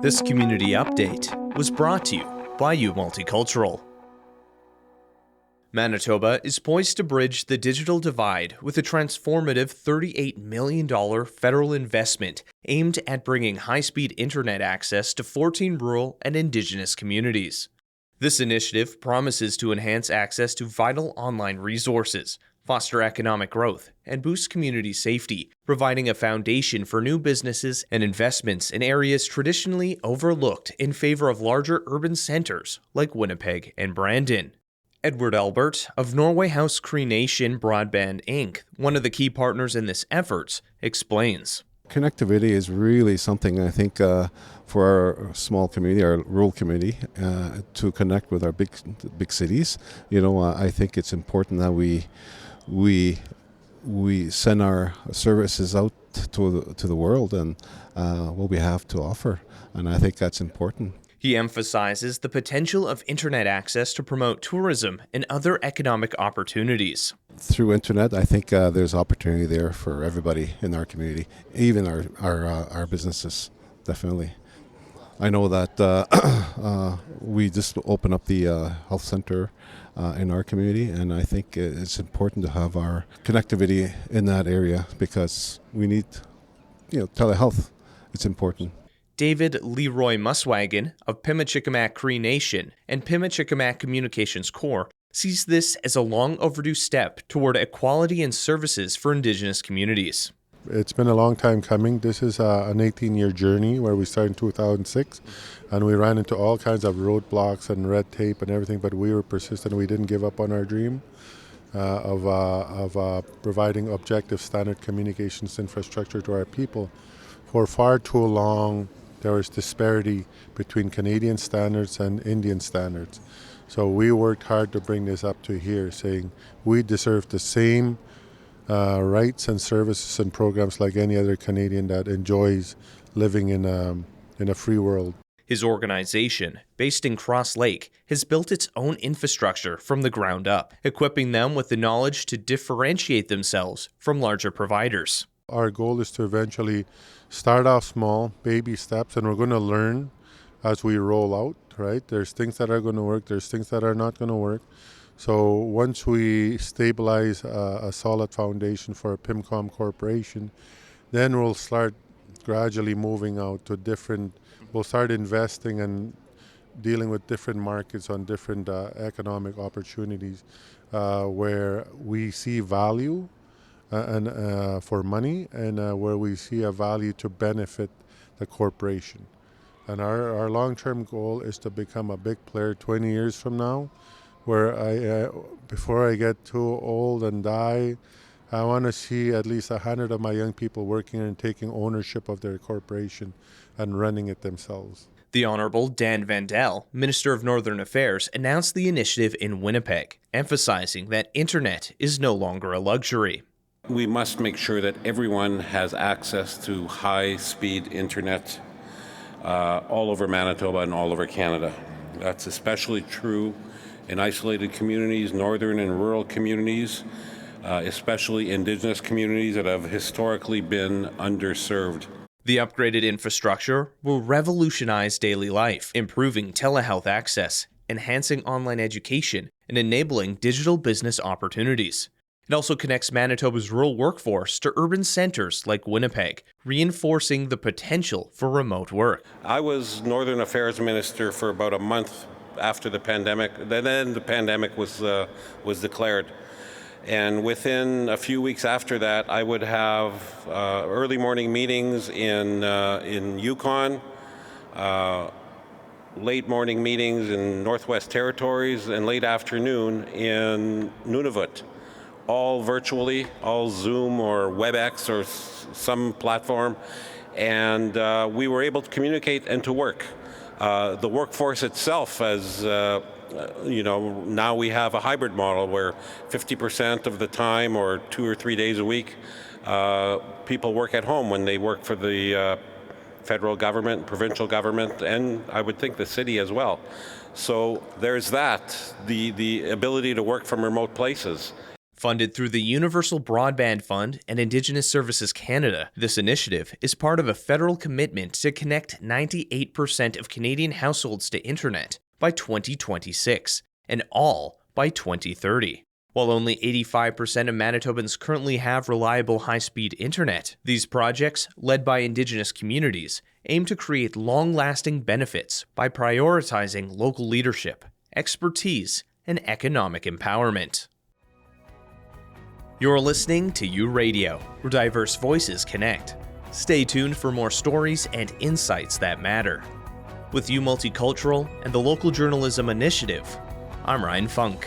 This community update was brought to you by Multicultural. Manitoba is poised to bridge the digital divide with a transformative $38 million federal investment aimed at bringing high-speed internet access to 14 rural and Indigenous communities. This initiative promises to enhance access to vital online resources, foster economic growth, and boost community safety, providing a foundation for new businesses and investments in areas traditionally overlooked in favor of larger urban centers like Winnipeg and Brandon. Edward Albert of Norway House Cree Nation Broadband Inc., one of the key partners in this effort, explains. Connectivity is really something, I think, for our small community, our rural community, to connect with our big cities. I think it's important that we send our services out to the world and what we have to offer, and I think that's important. He emphasizes the potential of internet access to promote tourism and other economic opportunities. Through internet, I think there's opportunity there for everybody in our community, even our businesses, definitely. I know that we just opened up the health center in our community, and I think it's important to have our connectivity in that area because we need, telehealth. It's important. David Leroy Muswagon of Pimachikamak Cree Nation and Pimachikamak Communications Corps sees this as a long overdue step toward equality in services for Indigenous communities. It's been a long time coming. This is an 18-year journey where we started in 2006, and we ran into all kinds of roadblocks and red tape and everything, but we were persistent. We didn't give up on our dream of providing objective standard communications infrastructure to our people. For far too long, there was disparity between Canadian standards and Indian standards. So we worked hard to bring this up to here, saying we deserve the same rights and services and programs like any other Canadian that enjoys living in a free world. His organization, based in Cross Lake, has built its own infrastructure from the ground up, equipping them with the knowledge to differentiate themselves from larger providers. Our goal is to eventually start off small, baby steps, and we're going to learn as we roll out, right? There's things that are going to work, there's things that are not going to work. So once we stabilize a solid foundation for a PIMCOM corporation, then we'll start gradually moving out to we'll start investing and dealing with different markets on different economic opportunities where we see value and for money, and where we see a value to benefit the corporation. And our long-term goal is to become a big player 20 years from now, where before I get too old and die, I want to see at least 100 of my young people working and taking ownership of their corporation and running it themselves. The Honourable Dan Vandal, Minister of Northern Affairs, announced the initiative in Winnipeg, emphasizing that internet is no longer a luxury. We must make sure that everyone has access to high-speed internet all over Manitoba and all over Canada. That's especially true in isolated communities, northern and rural communities, especially Indigenous communities that have historically been underserved. The upgraded infrastructure will revolutionize daily life, improving telehealth access, enhancing online education, and enabling digital business opportunities. It also connects Manitoba's rural workforce to urban centers like Winnipeg, reinforcing the potential for remote work. I was Northern Affairs Minister for about a month after the pandemic. Then the pandemic was declared. And within a few weeks after that, I would have early morning meetings in Yukon, late morning meetings in Northwest Territories, and late afternoon in Nunavut. All virtually, all Zoom or WebEx or some platform, and we were able to communicate and to work. The workforce itself, as now we have a hybrid model where 50% of the time, or 2 or 3 days a week, people work at home when they work for the federal government, provincial government, and I would think the city as well. So there's that, the ability to work from remote places. Funded through the Universal Broadband Fund and Indigenous Services Canada, this initiative is part of a federal commitment to connect 98% of Canadian households to internet by 2026, and all by 2030. While only 85% of Manitobans currently have reliable high-speed internet, these projects, led by Indigenous communities, aim to create long-lasting benefits by prioritizing local leadership, expertise, and economic empowerment. You're listening to U Radio, where diverse voices connect. Stay tuned for more stories and insights that matter. With U Multicultural and the Local Journalism Initiative, I'm Ryan Funk.